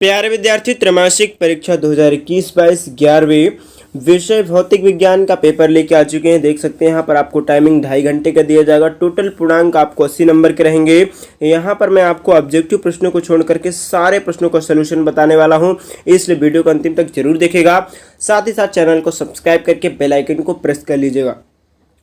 प्यारे विद्यार्थी, त्रैमासिक परीक्षा 2021-22 11वीं विषय भौतिक विज्ञान का पेपर लेके आ चुके हैं। देख सकते हैं यहाँ पर आपको टाइमिंग 2.5 घंटे का दिया जाएगा। टोटल पूर्णांक आपको 80 नंबर के रहेंगे। यहाँ पर मैं आपको ऑब्जेक्टिव प्रश्नों को छोड़ करके सारे प्रश्नों का सोल्यूशन बताने वाला हूँ, इसलिए वीडियो को अंतिम तक जरूर देखेगा। साथ ही साथ चैनल को सब्सक्राइब करके बेल आइकन को प्रेस कर लीजिएगा।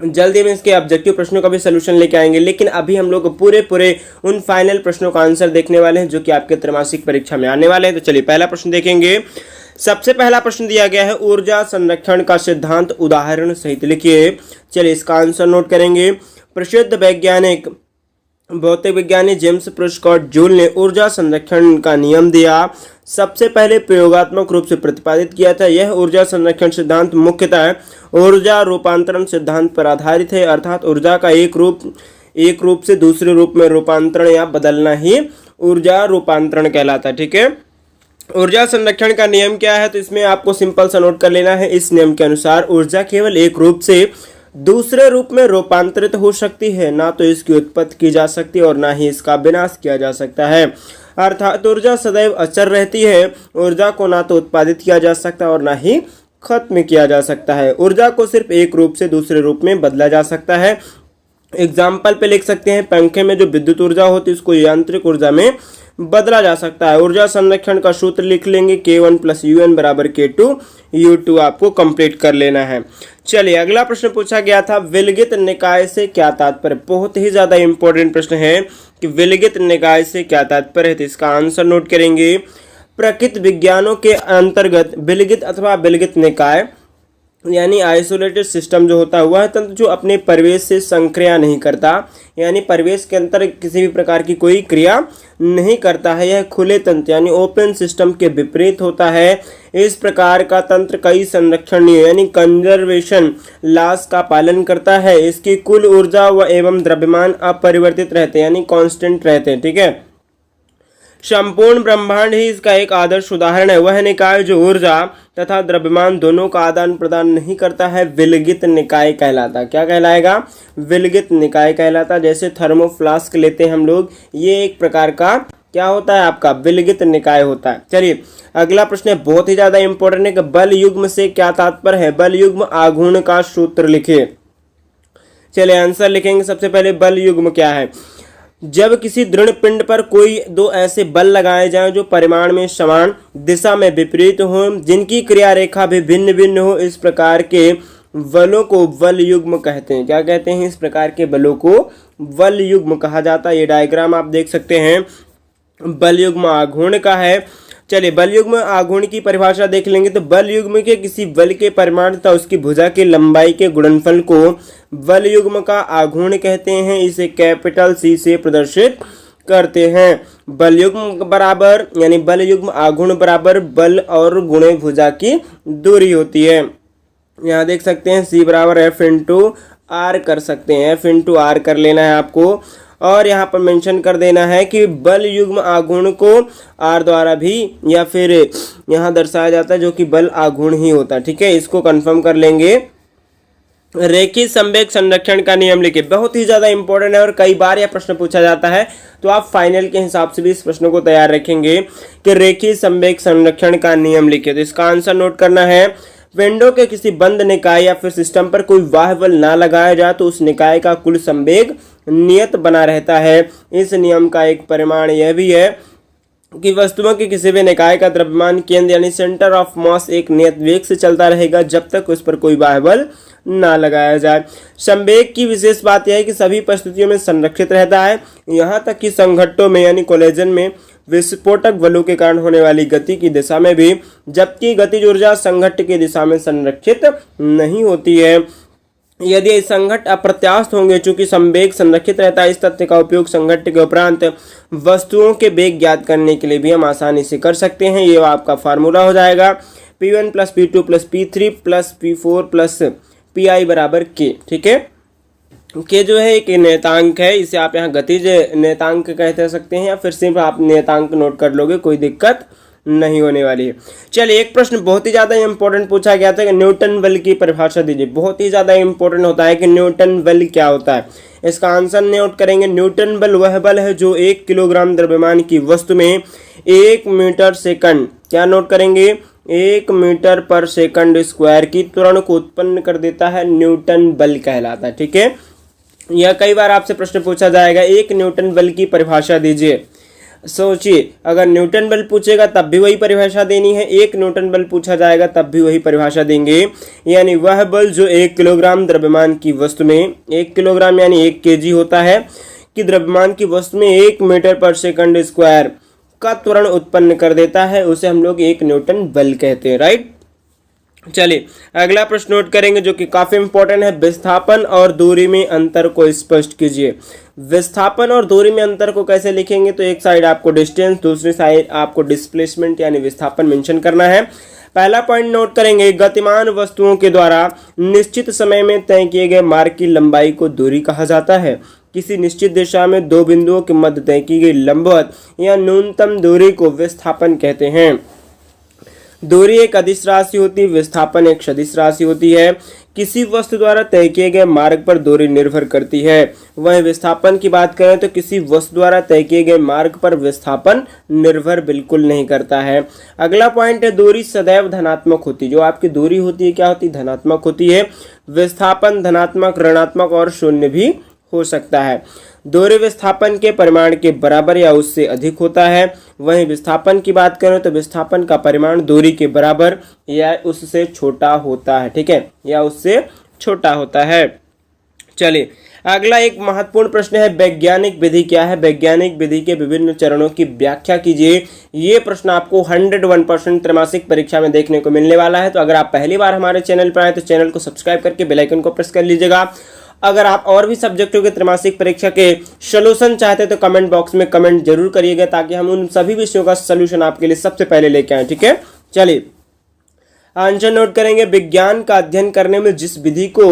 जल्दी में इसके ऑब्जेक्टिव प्रश्नों का भी सलूशन लेके आएंगे, लेकिन अभी हम लोग पूरे उन फाइनल प्रश्नों का आंसर देखने वाले हैं जो कि आपके त्रैमासिक परीक्षा में आने वाले हैं। तो चलिए पहला प्रश्न देखेंगे। सबसे पहला प्रश्न दिया गया है, ऊर्जा संरक्षण का सिद्धांत उदाहरण सहित लिखिए। चलिए इसका आंसर नोट करेंगे। प्रसिद्ध वैज्ञानिक भौतिक विज्ञानी जेम्स प्रिस्कॉट जूल ने ऊर्जा संरक्षण का नियम दिया। सबसे पहले प्रयोगात्मक रूप से प्रतिपादित किया था। यह ऊर्जा संरक्षण सिद्धांत मुख्यतः ऊर्जा रूपांतरण सिद्धांत पर आधारित है, अर्थात ऊर्जा का एक रूप से दूसरे रूप में रूपांतरण या बदलना ही ऊर्जा रूपांतरण कहलाता है। ठीक है, ऊर्जा संरक्षण का नियम क्या है, तो इसमें आपको सिंपल सा नोट कर लेना है। इस नियम के अनुसार ऊर्जा केवल एक रूप से दूसरे रूप में रूपांतरित हो सकती है, ना तो इसकी उत्पत्ति की जा सकती है और ना ही इसका विनाश किया जा सकता है। अर्थात ऊर्जा सदैव अचर रहती है। ऊर्जा को ना तो उत्पादित किया जा सकता और ना ही खत्म किया जा सकता है। ऊर्जा को सिर्फ एक रूप से दूसरे रूप में बदला जा सकता है। एग्जाम्पल पे लिख सकते हैं, पंखे में जो विद्युत ऊर्जा होती है उसको यांत्रिक ऊर्जा में बदला जा सकता है। ऊर्जा संरक्षण का सूत्र लिख लेंगे, K1 + UN = K2 U2 आपको कंप्लीट कर लेना है। चलिए अगला प्रश्न पूछा गया था, विलगित निकाय से क्या तात्पर्य। बहुत ही ज्यादा इंपॉर्टेंट प्रश्न है कि विलगित निकाय से क्या तात्पर्य है, तो इसका आंसर नोट करेंगे। प्रकृति विज्ञानों के अंतर्गत विलगित अथवा विलगित निकाय यानी आइसोलेटेड सिस्टम जो होता है वह तंत्र जो अपने परिवेश से संक्रिया नहीं करता, यानी परिवेश के अंतर किसी भी प्रकार की कोई क्रिया नहीं करता है। यह खुले तंत्र यानी ओपन सिस्टम के विपरीत होता है। इस प्रकार का तंत्र कई संरक्षणीय यानी कंजर्वेशन लॉस का पालन करता है। इसकी कुल ऊर्जा व एवं द्रव्यमान अपरिवर्तित रहते हैं यानी कांस्टेंट रहते हैं। ठीक है, संपूर्ण ब्रह्मांड ही इसका एक आदर्श उदाहरण है। वह निकाय जो ऊर्जा तथा द्रव्यमान दोनों का आदान प्रदान नहीं करता है विलगित निकाय कहलाता। क्या कहलाएगा? विलगित निकाय कहलाता। जैसे थर्मोफ्लास्क लेते हैं हम लोग, ये एक प्रकार का क्या होता है आपका विलगित निकाय होता है। चलिए अगला प्रश्न है, बहुत ही ज्यादा इंपॉर्टेंट है कि बल युग्म से क्या तात्पर्य है। बल युग्म आघूर्ण का सूत्र लिखिए। चलिए आंसर लिखेंगे। सबसे पहले बल युग्म क्या है, जब किसी दृढ़ पिंड पर कोई दो ऐसे बल लगाए जाएं जो परिमाण में समान दिशा में विपरीत हो, जिनकी क्रिया रेखा भी भिन्न भिन्न हो, इस प्रकार के बलों को बल युग्म कहते हैं। क्या कहते हैं? इस प्रकार के बलों को बल युग्म कहा जाता है। ये डायग्राम आप देख सकते हैं, बल युग्म आघूर्ण का है। चलिए बल युग्म आघूर्ण की परिभाषा देख लेंगे। तो बल युग्म के किसी बल के परिमाण तथा उसकी भुजा की लंबाई के गुणनफल को बल युग्म का आघूर्ण कहते हैं। इसे कैपिटल C से प्रदर्शित करते हैं। बल युग्म बराबर यानी बल युग्म आघूर्ण बराबर बल और गुणे भुजा की दूरी होती है। यहाँ देख सकते हैं C = F × R कर सकते हैं। F × R कर लेना है आपको, और यहाँ पर मेंशन कर देना है कि बल युग्म आघूर्ण को R द्वारा भी या फिर यहाँ दर्शाया जाता है जो कि बल आघूर्ण ही होता है। ठीक है, इसको कंफर्म कर लेंगे। रेखीय संवेग संरक्षण का नियम लिखिए। बहुत ही ज्यादा इंपॉर्टेंट है और कई बार यह प्रश्न पूछा जाता है, तो आप फाइनल के हिसाब से भी इस प्रश्न को तैयार रखेंगे कि रेखीय संवेग संरक्षण का नियम लिखिए। तो इसका आंसर नोट करना है, विंडो के किसी बंद निकाय या फिर सिस्टम पर कोई बाह्य बल ना लगाया जाए तो उस निकाय का कुल संवेग नियत बना रहता है। इस नियम का एक परिमाण यह भी है कि वस्तुओं के किसी भी निकाय का द्रव्यमान केंद्र यानी सेंटर ऑफ मास एक नियत वेग से चलता रहेगा जब तक उस पर कोई बाह्य बल ना लगाया जाए। संवेग की विशेष बात यह है कि सभी परिस्थितियों में संरक्षित रहता है, यहाँ तक कि संघट्टों में यानी कोलिजन में विस्फोटक बलों के कारण होने वाली गति की दिशा में भी, जबकि गतिज ऊर्जा संघट्ट की दिशा में संरक्षित नहीं होती है। यदि संघट्ट अप्रत्यास्थ होंगे, चूंकि संवेग संरक्षित रहता है, इस तथ्य का उपयोग संघट्ट के उपरांत वस्तुओं के वेग ज्ञात करने के लिए भी हम आसानी से कर सकते हैं। ये आपका फार्मूला हो जाएगा, P1 + P2 + P3 + P4 + Pi = K। ठीक है, के जो है एक नियतांक है, इसे आप यहाँ गतिज नियतांक कह सकते हैं या फिर सिर्फ आप नियतांक नोट कर लोगे, कोई दिक्कत नहीं होने वाली है। चलिए एक प्रश्न बहुत ही ज्यादा इंपॉर्टेंट पूछा गया था कि न्यूटन बल की परिभाषा दीजिए। बहुत ही ज्यादा इंपॉर्टेंट होता है कि न्यूटन बल क्या होता है। इसका आंसर नोट करेंगे। न्यूटन बल वह बल है जो 1 किलोग्राम द्रव्यमान की वस्तु में 1 मीटर सेकंड, क्या नोट करेंगे, 1 मीटर पर सेकंड स्क्वायर की त्वरण को उत्पन्न कर देता है, न्यूटन बल कहलाता है। ठीक है, यह कई बार आपसे प्रश्न पूछा जाएगा, 1 न्यूटन बल की परिभाषा दीजिए। सोचिए, अगर न्यूटन बल पूछेगा तब भी वही परिभाषा देनी है, 1 न्यूटन बल पूछा जाएगा तब भी वही परिभाषा देंगे। यानी वह बल जो 1 किलोग्राम द्रव्यमान की वस्तु में, 1 किलोग्राम यानी 1 केजी होता है, कि द्रव्यमान की वस्तु में 1 मीटर पर सेकंड स्क्वायर का त्वरण उत्पन्न कर देता है, उसे हम लोग 1 न्यूटन बल कहते हैं। राइट, चलिए अगला प्रश्न नोट करेंगे जो कि काफी इंपॉर्टेंट है, विस्थापन और दूरी में अंतर को स्पष्ट कीजिए। विस्थापन और दूरी में अंतर को कैसे लिखेंगे, तो एक साइड आपको डिस्टेंस, दूसरी साइड आपको डिस्प्लेसमेंट यानी विस्थापन मेंशन करना है। पहला पॉइंट नोट करेंगे, गतिमान वस्तुओं के द्वारा निश्चित समय में तय किए गए मार्ग की लंबाई को दूरी कहा जाता है। किसी निश्चित दिशा में दो बिंदुओं के मध्य तय की गई लंबवत या न्यूनतम दूरी को विस्थापन कहते हैं। दूरी एक अदिश राशि होती है, विस्थापन एक सदिश राशि होती है। किसी वस्तु द्वारा तय किए गए मार्ग पर दूरी निर्भर करती है। वहीं विस्थापन की बात करें तो किसी वस्तु द्वारा तय किए गए मार्ग पर विस्थापन निर्भर बिल्कुल नहीं करता है। अगला पॉइंट है, दूरी सदैव धनात्मक होती है। जो आपकी दूरी होती है क्या होती है, धनात्मक होती है। विस्थापन धनात्मक, ऋणात्मक और शून्य भी हो सकता है। दूरी विस्थापन के परिमाण के बराबर या उससे अधिक होता है। वहीं विस्थापन की बात करें तो विस्थापन का परिमाण दूरी के बराबर या उससे छोटा होता है। ठीक है, या उससे छोटा होता है। चलिए अगला एक महत्वपूर्ण प्रश्न है, वैज्ञानिक विधि क्या है। वैज्ञानिक विधि के विभिन्न चरणों की व्याख्या कीजिए। ये प्रश्न आपको 101% त्रैमासिक परीक्षा में देखने को मिलने वाला है। तो अगर आप पहली बार हमारे चैनल पर आए तो चैनल को सब्सक्राइब करके बेल आइकन को प्रेस कर लीजिएगा। अगर आप और भी सब्जेक्टों के त्रैमासिक परीक्षा के सॉल्यूशन चाहते हैं तो कमेंट बॉक्स में कमेंट जरूर करिएगा, ताकि हम उन सभी विषयों का सॉल्यूशन आपके लिए सबसे पहले लेके आए। ठीक है, चलिए आंसर नोट करेंगे। विज्ञान का अध्ययन करने में जिस विधि को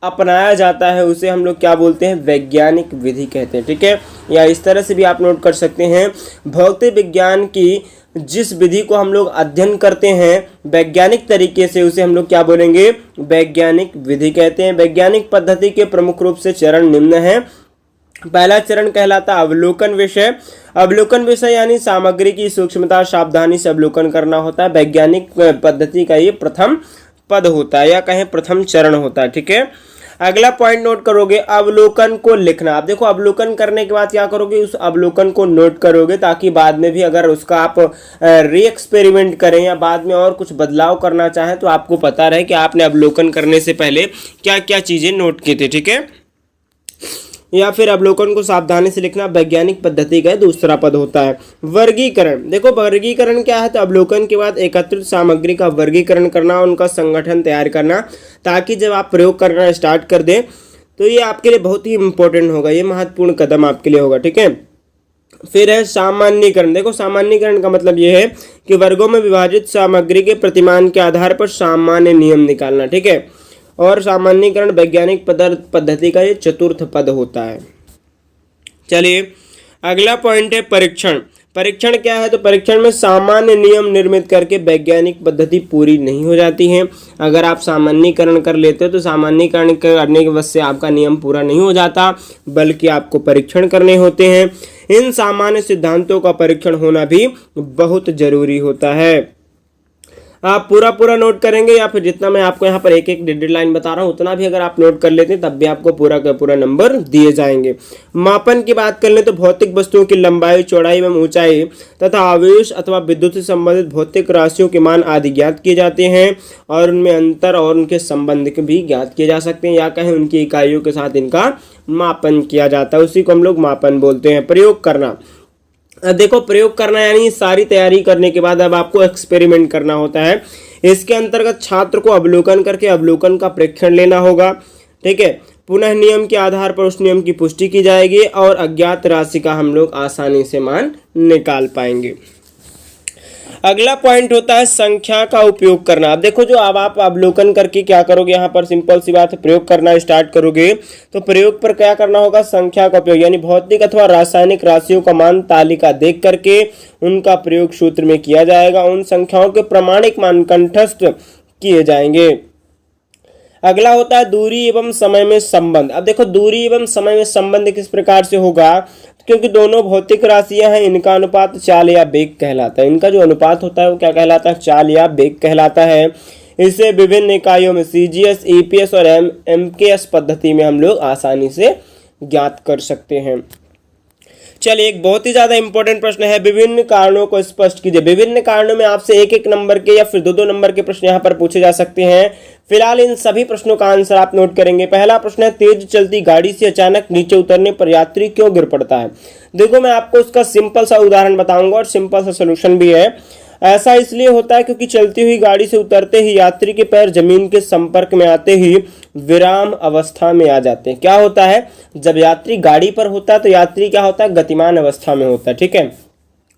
अपनाया जाता है उसे हम लोग क्या बोलते हैं, वैज्ञानिक विधि कहते हैं। ठीक है, या इस तरह से भी आप नोट कर सकते हैं, भौतिक विज्ञान की जिस विधि को हम लोग अध्ययन करते हैं वैज्ञानिक तरीके से, उसे हम लोग क्या बोलेंगे, वैज्ञानिक विधि कहते हैं। वैज्ञानिक पद्धति के प्रमुख रूप से चरण निम्न है। पहला चरण कहलाता अवलोकन विषय। अवलोकन विषय यानी सामग्री की सूक्ष्मता सावधानी से अवलोकन करना होता है। वैज्ञानिक पद्धति का ये प्रथम पद होता है, या कहें प्रथम चरण होता है। ठीक है, अगला पॉइंट नोट करोगे, अवलोकन को लिखना। आप देखो अवलोकन करने के बाद क्या करोगे, उस अवलोकन को नोट करोगे, ताकि बाद में भी अगर उसका आप री एक्सपेरिमेंट करें या बाद में और कुछ बदलाव करना चाहें तो आपको पता रहे कि आपने अवलोकन करने से पहले क्या क्या चीजें नोट की थी। ठीक है, या फिर अवलोकन को सावधानी से लिखना वैज्ञानिक पद्धति का दूसरा पद होता है। वर्गीकरण, देखो वर्गीकरण क्या है, तो अवलोकन के बाद एकत्रित सामग्री का वर्गीकरण करना, उनका संगठन तैयार करना, ताकि जब आप प्रयोग करना स्टार्ट कर दें तो ये आपके लिए बहुत ही इंपॉर्टेंट होगा, ये महत्वपूर्ण कदम आपके लिए होगा। ठीक है, फिर है सामान्यीकरण। देखो सामान्यीकरण का मतलब ये है कि वर्गों में विभाजित सामग्री के प्रतिमान के आधार पर सामान्य नियम निकालना। ठीक है, और सामान्यीकरण वैज्ञानिक पद्धति का ये चतुर्थ पद होता है। चलिए अगला पॉइंट है परीक्षण। परीक्षण क्या है, तो परीक्षण में सामान्य नियम निर्मित करके वैज्ञानिक पद्धति पूरी नहीं हो जाती है। अगर आप सामान्यीकरण कर लेते हो तो सामान्यीकरण करने के वजह से आपका नियम पूरा नहीं हो जाता, बल्कि आपको परीक्षण करने होते हैं। इन सामान्य सिद्धांतों का परीक्षण होना भी बहुत जरूरी होता है। आप पूरा नोट करेंगे, या फिर जितना मैं आपको यहाँ पर एक एक डेड लाइन बता रहा हूँ उतना भी अगर आप नोट कर लेते हैं तब भी आपको पूरा का पूरा नंबर दिए जाएंगे। मापन की बात कर ले तो भौतिक वस्तुओं की लंबाई, चौड़ाई एवं ऊंचाई तथा आवेश अथवा विद्युत से संबंधित भौतिक राशियों के मान आदि ज्ञात किए जाते हैं, और उनमें अंतर और उनके संबंध भी ज्ञात किए जा सकते हैं, या कहें उनकी इकाइयों के साथ इनका मापन किया जाता है। उसी को हम लोग मापन बोलते हैं। प्रयोग करना, देखो प्रयोग करना यानी सारी तैयारी करने के बाद अब आपको एक्सपेरिमेंट करना होता है। इसके अंतर्गत छात्र को अवलोकन करके अवलोकन का परीक्षण लेना होगा। ठीक है, पुनः नियम के आधार पर उस नियम की पुष्टि की जाएगी और अज्ञात राशि का हम लोग आसानी से मान निकाल पाएंगे। अगला पॉइंट होता है संख्या का उपयोग करना। अब देखो जो अब आप अवलोकन करके क्या करोगे, यहाँ पर सिंपल सी बात है, प्रयोग करना स्टार्ट करोगे तो प्रयोग पर क्या करना होगा, संख्या का उपयोग, यानी भौतिक अथवा रासायनिक राशियों का मान तालिका देख करके उनका प्रयोग सूत्र में किया जाएगा। उन संख्याओं के प्रामाणिक मान कंठस्थ किए जाएंगे। अगला होता है दूरी एवं समय में संबंध। अब देखो दूरी एवं समय में संबंध किस प्रकार से होगा, क्योंकि दोनों भौतिक राशियां हैं, इनका अनुपात चाल या वेग कहलाता है। इनका जो अनुपात होता है वो क्या कहलाता है? चाल या वेग कहलाता है। इसे विभिन्न इकाइयों में सीजीएस, ईपीएस और एमकेएस पद्धति में हम लोग आसानी से ज्ञात कर सकते हैं। चलिए, एक बहुत ही ज्यादा इंपॉर्टेंट प्रश्न है, विभिन्न कारणों को स्पष्ट कीजिए। विभिन्न कारणों में आपसे एक एक नंबर के या फिर दो दो नंबर के प्रश्न यहाँ पर पूछे जा सकते हैं। फिलहाल इन सभी प्रश्नों का आंसर आप नोट करेंगे। पहला प्रश्न है, तेज चलती गाड़ी से अचानक नीचे उतरने पर यात्री क्यों गिर पड़ता है? देखो, मैं आपको उसका सिंपल सा उदाहरण बताऊंगा और सिंपल सा सोल्यूशन भी है। ऐसा इसलिए होता है क्योंकि चलती हुई गाड़ी से उतरते ही यात्री के पैर जमीन के संपर्क में आते ही विराम अवस्था में आ जाते हैं। क्या होता है? जब यात्री गाड़ी पर होता है तो यात्री क्या होता है? गतिमान अवस्था में होता है, ठीक है।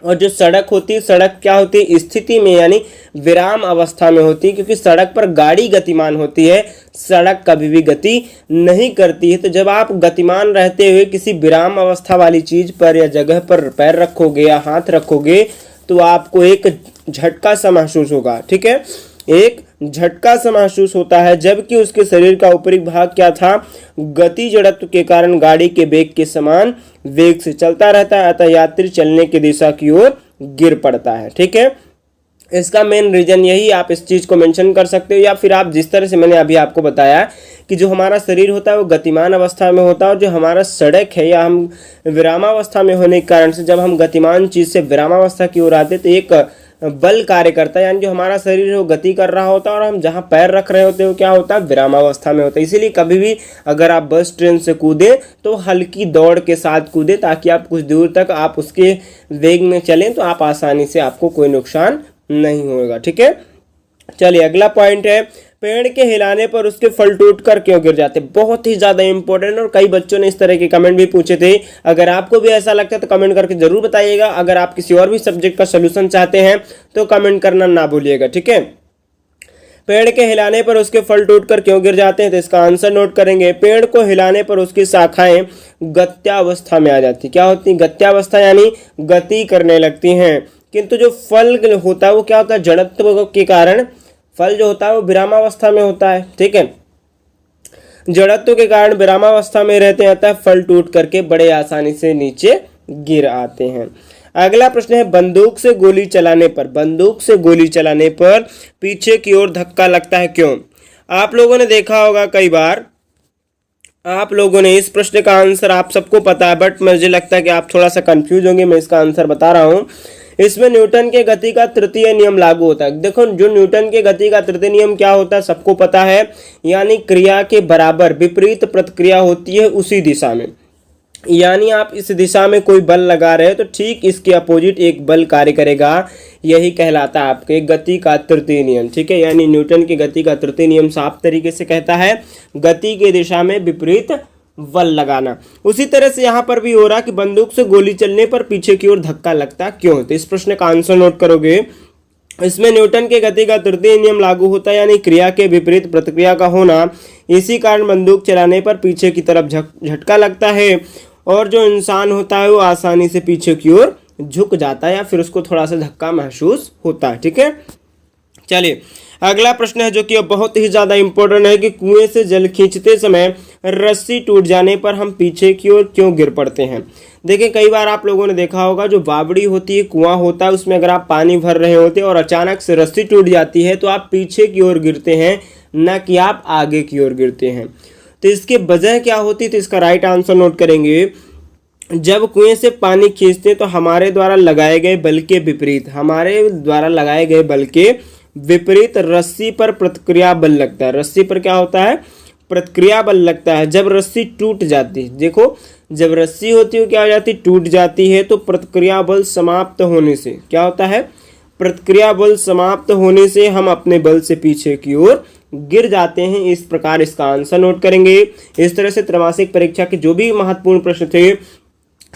और जो सड़क होती है, सड़क क्या होती है? स्थिति में यानी विराम अवस्था में होती है, क्योंकि सड़क पर गाड़ी गतिमान होती है, सड़क कभी भी गति नहीं करती है। तो जब आप गतिमान रहते हुए किसी विराम अवस्था वाली चीज पर या जगह पर पैर रखोगे या हाथ रखोगे तो आपको एक झटका सा महसूस होगा, ठीक है। एक झटका सा महसूस होता है, जबकि उसके शरीर का ऊपरी भाग क्या था? गति जड़त्व के कारण गाड़ी के वेग के समान वेग से चलता रहता है, अतः यात्री चलने की दिशा की ओर गिर पड़ता है, ठीक है। इसका मेन रीजन यही, आप इस चीज को मेंशन कर सकते हो, या फिर आप जिस तरह से मैंने अभी आपको बताया कि जो हमारा शरीर होता है वो गतिमान अवस्था में होता है, और जो हमारा सड़क है या हम विरामावस्था में होने के कारण से जब हम गतिमान चीज से विरामावस्था की ओर आते तो एक बल कार्य करता है, यानी जो हमारा शरीर है वो गति कर रहा होता है और हम जहाँ पैर रख रहे होते हैं वो क्या होता है? विरामावस्था में होता है। इसीलिए कभी भी अगर आप बस ट्रेन से कूदें तो हल्की दौड़ के साथ कूदें, ताकि आप कुछ दूर तक आप उसके वेग में चलें तो आप आसानी से, आपको कोई नुकसान नहीं होगा, ठीक है। चलिए, अगला पॉइंट है, पेड़ के हिलाने पर उसके फल टूटकर क्यों गिर जाते? बहुत ही ज्यादा इंपॉर्टेंट, और कई बच्चों ने इस तरह के कमेंट भी पूछे थे। अगर आपको भी ऐसा लगता है तो कमेंट करके जरूर बताइएगा। अगर आप किसी और भी सब्जेक्ट का सोल्यूशन चाहते हैं तो कमेंट करना ना भूलिएगा, ठीक है। पेड़ के हिलाने पर उसके फल टूटकर क्यों गिर जाते हैं? तो इसका आंसर नोट करेंगे। पेड़ को हिलाने पर उसकी शाखाएं गत्यावस्था में आ जाती। क्या होती? गत्यावस्था यानी गति करने लगती हैं। किंतु जो फल होता है वो क्या होता है? जड़त्व के कारण फल जो होता है वो विरामावस्था में होता है, ठीक है। जड़त्व के कारण विरामावस्था में रहते हैं, अतः फल टूट करके बड़े आसानी से नीचे गिर आते हैं। अगला प्रश्न है, बंदूक से गोली चलाने पर पीछे की ओर धक्का लगता है, क्यों? आप लोगों ने देखा होगा कई बार, आप लोगों ने इस प्रश्न का आंसर आप सबको पता है, बट मुझे लगता है कि आप थोड़ा सा कंफ्यूज होंगे। मैं इसका आंसर बता रहा हूं। इसमें न्यूटन के गति का तृतीय नियम लागू होता है। देखो, जो न्यूटन के गति का तृतीय नियम क्या होता है सबको पता है, यानी क्रिया के बराबर विपरीत प्रतिक्रिया होती है उसी दिशा में। यानी आप इस दिशा में कोई बल लगा रहे हो तो ठीक इसके अपोजिट एक बल कार्य करेगा, यही कहलाता है आपके गति का तृतीय नियम, ठीक है। यानी न्यूटन की गति का तृतीय नियम साफ तरीके से कहता है गति के दिशा में विपरीत बल लगाना। उसी तरह से यहाँ पर भी हो रहा कि बंदूक से गोली चलने पर पीछे की ओर धक्का लगता क्यों? तो इस प्रश्न का आंसर नोट करोगे। इसमें न्यूटन के गति का तृतीय नियम लागू होता है, यानी क्रिया के विपरीत प्रतिक्रिया का होना। इसी कारण बंदूक चलाने पर पीछे की तरफ झटका लगता है और जो इंसान होता है वो आसानी से पीछे की ओर झुक जाता है या फिर उसको थोड़ा सा धक्का महसूस होता है, ठीक है। चलिए, अगला प्रश्न है जो कि बहुत ही ज्यादा इंपॉर्टेंट है कि कुएं से जल खींचते समय रस्सी टूट जाने पर हम पीछे की ओर क्यों गिर पड़ते हैं? देखिए, कई बार आप लोगों ने देखा होगा, जो बावड़ी होती है, कुआं होता है, उसमें अगर आप पानी भर रहे होते हैं और अचानक से रस्सी टूट जाती है तो आप पीछे की ओर गिरते हैं, न कि आप आगे की ओर गिरते हैं। तो इसकी वजह क्या होती है? तो इसका राइट आंसर नोट करेंगे। जब कुएं से पानी खींचते तो हमारे द्वारा लगाए गए बल के विपरीत रस्सी पर प्रतिक्रिया बल लगता है। रस्सी पर क्या होता है? प्रतिक्रिया बल लगता है। जब रस्सी टूट जाती है, देखो, जब रस्सी होती है क्या हो जाती है? टूट जाती है। तो प्रतिक्रिया बल समाप्त होने से क्या होता है? प्रतिक्रिया बल समाप्त होने से हम अपने बल से पीछे की ओर गिर जाते हैं। इस प्रकार इसका आंसर नोट करेंगे। इस तरह से त्रैमासिक परीक्षा के जो भी महत्वपूर्ण प्रश्न थे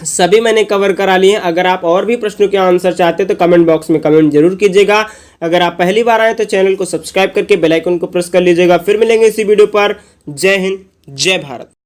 सभी मैंने कवर करा लिए हैं। अगर आप और भी प्रश्नों के आंसर चाहते हैं तो कमेंट बॉक्स में कमेंट जरूर कीजिएगा। अगर आप पहली बार आए तो चैनल को सब्सक्राइब करके बेल आइकन को प्रेस कर लीजिएगा। फिर मिलेंगे इसी वीडियो पर। जय हिंद, जय भारत।